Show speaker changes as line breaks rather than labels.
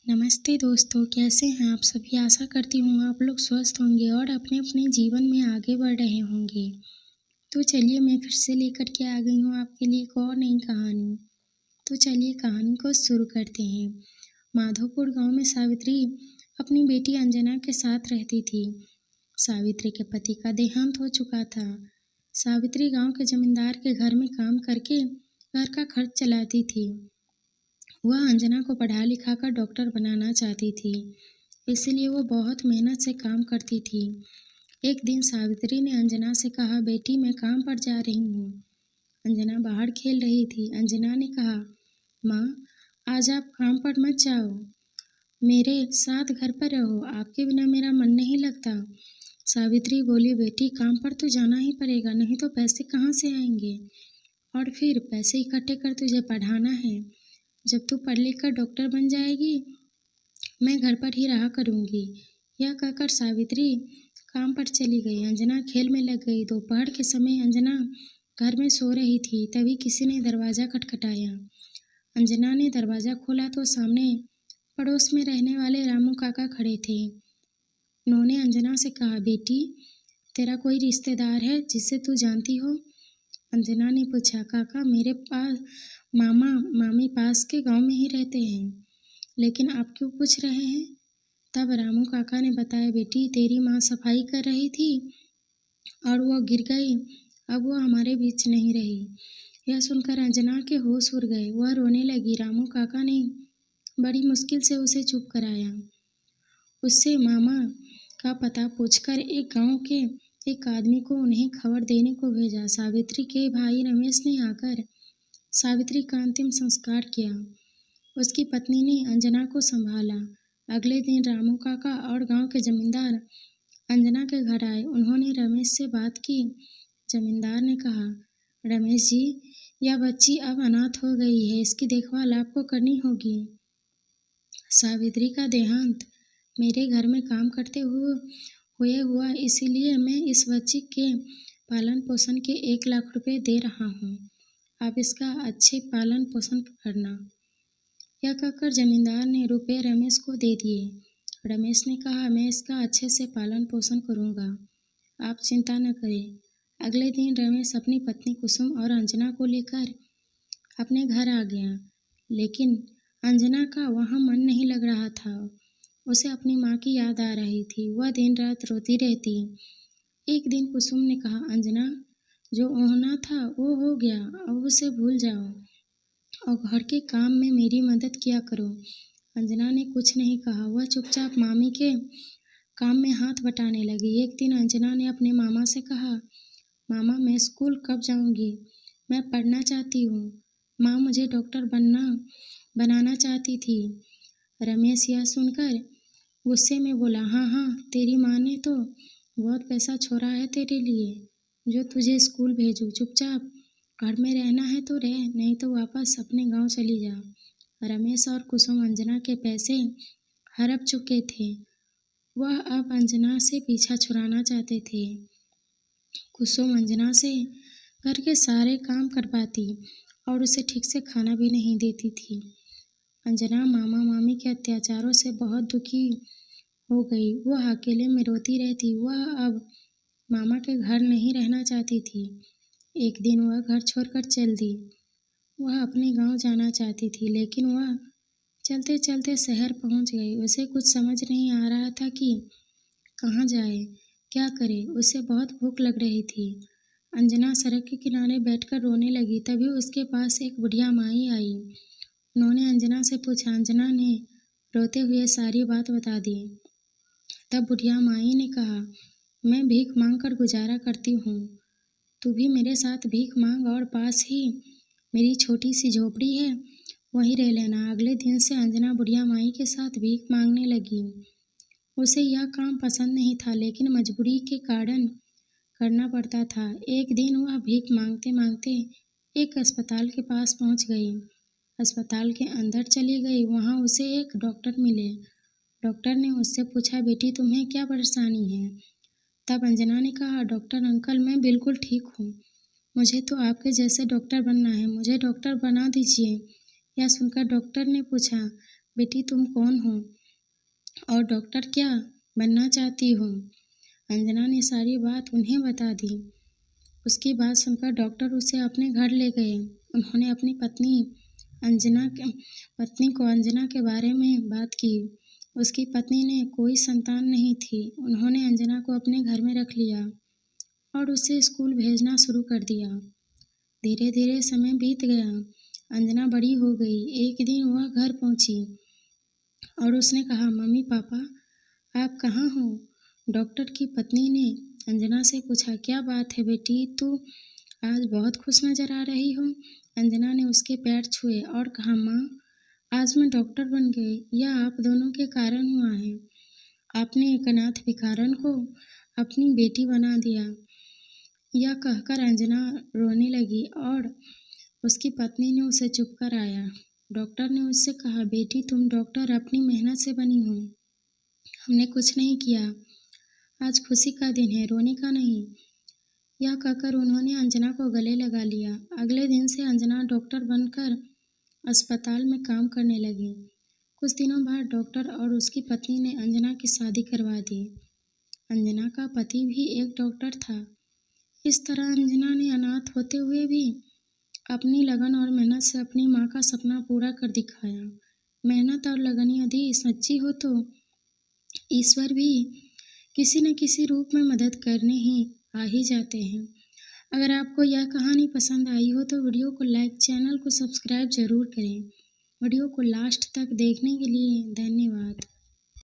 नमस्ते दोस्तों, कैसे हैं आप सभी। आशा करती हूँ आप लोग स्वस्थ होंगे और अपने अपने जीवन में आगे बढ़ रहे होंगे। तो चलिए मैं फिर से लेकर के आ गई हूँ आपके लिए एक और नई कहानी। तो चलिए कहानी को शुरू करते हैं। माधोपुर गांव में सावित्री अपनी बेटी अंजना के साथ रहती थी। सावित्री के पति का देहांत हो चुका था। सावित्री गांव के जमींदार के घर में काम करके घर का खर्च चलाती थी। वह अंजना को पढ़ा लिखा कर डॉक्टर बनाना चाहती थी, इसलिए वो बहुत मेहनत से काम करती थी। एक दिन सावित्री ने अंजना से कहा, बेटी मैं काम पर जा रही हूँ। अंजना बाहर खेल रही थी। अंजना ने कहा, माँ आज आप काम पर मत जाओ, मेरे साथ घर पर रहो, आपके बिना मेरा मन नहीं लगता। सावित्री बोली, बेटी काम पर तो जाना ही पड़ेगा, नहीं तो पैसे कहाँ से आएंगे, और फिर पैसे इकट्ठे कर तुझे पढ़ाना है। जब तू पढ़ लिख कर डॉक्टर बन जाएगी, मैं घर पर ही रहा करूँगी। यह कहकर सावित्री काम पर चली गई। अंजना खेल में लग गई। दोपहर के समय अंजना घर में सो रही थी, तभी किसी ने दरवाज़ा खटखटाया। अंजना ने दरवाज़ा खोला तो सामने पड़ोस में रहने वाले रामू काका खड़े थे। उन्होंने अंजना से कहा, बेटी तेरा कोई रिश्तेदार है जिसे तू जानती हो? अंजना ने पूछा, काका मेरे पास मामा मामी पास के गांव में ही रहते हैं, लेकिन आप क्यों पूछ रहे हैं? तब रामू काका ने बताया, बेटी तेरी माँ सफाई कर रही थी और वो गिर गई, अब वो हमारे बीच नहीं रही। यह सुनकर अंजना के होश उड़ गए। वह रोने लगी। रामू काका ने बड़ी मुश्किल से उसे चुप कराया। उससे मामा का पता पूछकर एक गांव के एक आदमी को उन्हें खबर देने को भेजा। सावित्री के भाई रमेश ने आकर सावित्री का अंतिम संस्कार किया। उसकी पत्नी ने अंजना को संभाला। अगले दिन रामू काका और गांव के जमींदार अंजना के घर आए। उन्होंने रमेश से बात की। जमींदार ने कहा, रमेश जी यह बच्ची अब अनाथ हो गई है, इसकी देखभाल आपको करनी होगी। सावित्री का देहांत मेरे घर में काम करते हुए हुआ, इसीलिए मैं इस बच्ची के पालन पोषण के 1 लाख रुपए दे रहा हूँ। आप इसका अच्छे पालन पोषण करना। यह कहकर जमींदार ने रुपए रमेश को दे दिए। रमेश ने कहा, मैं इसका अच्छे से पालन पोषण करूँगा, आप चिंता न करें। अगले दिन रमेश अपनी पत्नी कुसुम और अंजना को लेकर अपने घर आ गया, लेकिन अंजना का वहाँ मन नहीं लग रहा था। उसे अपनी माँ की याद आ रही थी। वह दिन रात रोती रहती। एक दिन कुसुम ने कहा, अंजना जो होना था वो हो गया, अब उसे भूल जाओ और घर के काम में मेरी मदद किया करो। अंजना ने कुछ नहीं कहा। वह चुपचाप मामी के काम में हाथ बटाने लगी। एक दिन अंजना ने अपने मामा से कहा, मामा मैं स्कूल कब जाऊंगी? मैं पढ़ना चाहती हूँ। माँ मुझे डॉक्टर बनाना चाहती थी। रमेश यह सुनकर गुस्से में बोला, हाँ हाँ तेरी माँ ने तो बहुत पैसा छोड़ा है तेरे लिए, जो तुझे स्कूल भेजूं। चुपचाप घर में रहना है तो रह, नहीं तो वापस अपने गांव चली जा। रमेश और कुसुम अंजना के पैसे हड़प चुके थे। वह अब अंजना से पीछा छुड़ाना चाहते थे। कुसुम अंजना से घर के सारे काम करवाती और उसे ठीक से खाना भी नहीं देती थी। अंजना मामा मामी के अत्याचारों से बहुत दुखी हो गई। वह अकेले में रोती रहती। वह अब मामा के घर नहीं रहना चाहती थी। एक दिन वह घर छोड़कर चल दी। वह अपने गांव जाना चाहती थी, लेकिन वह चलते चलते शहर पहुंच गई। उसे कुछ समझ नहीं आ रहा था कि कहाँ जाए, क्या करे। उसे बहुत भूख लग रही थी। अंजना सड़क के किनारे बैठकर रोने लगी। तभी उसके पास एक बुढ़िया माई आई। उन्होंने अंजना से पूछा। अंजना ने रोते हुए सारी बात बता दी। तब बुढ़िया माई ने कहा, मैं भीख मांग कर गुजारा करती हूँ, तू भी मेरे साथ भीख मांग और पास ही मेरी छोटी सी झोपड़ी है, वहीं रह लेना। अगले दिन से अंजना बुढ़िया माई के साथ भीख मांगने लगी। उसे यह काम पसंद नहीं था, लेकिन मजबूरी के कारण करना पड़ता था। एक दिन वह भीख मांगते मांगते एक अस्पताल के पास पहुंच गई। अस्पताल के अंदर चली गई। वहां उसे एक डॉक्टर मिले। डॉक्टर ने उससे पूछा, बेटी तुम्हें क्या परेशानी है? तब अंजना ने कहा, डॉक्टर अंकल मैं बिल्कुल ठीक हूँ, मुझे तो आपके जैसे डॉक्टर बनना है, मुझे डॉक्टर बना दीजिए। यह सुनकर डॉक्टर ने पूछा, बेटी तुम कौन हो और डॉक्टर क्या बनना चाहती हो? अंजना ने सारी बात उन्हें बता दी। उसकी बात सुनकर डॉक्टर उसे अपने घर ले गए। उन्होंने अपनी पत्नी को अंजना के बारे में बात की। उसकी पत्नी ने कोई संतान नहीं थी। उन्होंने अंजना को अपने घर में रख लिया और उसे स्कूल भेजना शुरू कर दिया। धीरे धीरे समय बीत गया। अंजना बड़ी हो गई। एक दिन वह घर पहुंची और उसने कहा, मम्मी पापा आप कहाँ हो? डॉक्टर की पत्नी ने अंजना से पूछा, क्या बात है बेटी, तू आज बहुत खुश नजर आ रही हो? अंजना ने उसके पैर छुए और कहा, माँ आज मैं डॉक्टर बन गई। यह आप दोनों के कारण हुआ है। आपने एक अनाथ भिखारन को अपनी बेटी बना दिया। यह कहकर अंजना रोने लगी और उसकी पत्नी ने उसे चुप कराया। डॉक्टर ने उससे कहा, बेटी तुम डॉक्टर अपनी मेहनत से बनी हो। हमने कुछ नहीं किया। आज खुशी का दिन है, रोने का नहीं। यह कहकर उन्होंने अंजना को गले लगा लिया। अगले दिन से अंजना डॉक्टर बनकर अस्पताल में काम करने लगी। कुछ दिनों बाद डॉक्टर और उसकी पत्नी ने अंजना की शादी करवा दी। अंजना का पति भी एक डॉक्टर था। इस तरह अंजना ने अनाथ होते हुए भी अपनी लगन और मेहनत से अपनी माँ का सपना पूरा कर दिखाया। मेहनत और लगन यदि सच्ची हो तो ईश्वर भी किसी न किसी रूप में मदद करने ही आ ही जाते हैं। अगर आपको यह कहानी पसंद आई हो तो वीडियो को लाइक, चैनल को सब्सक्राइब जरूर करें। वीडियो को लास्ट तक देखने के लिए धन्यवाद।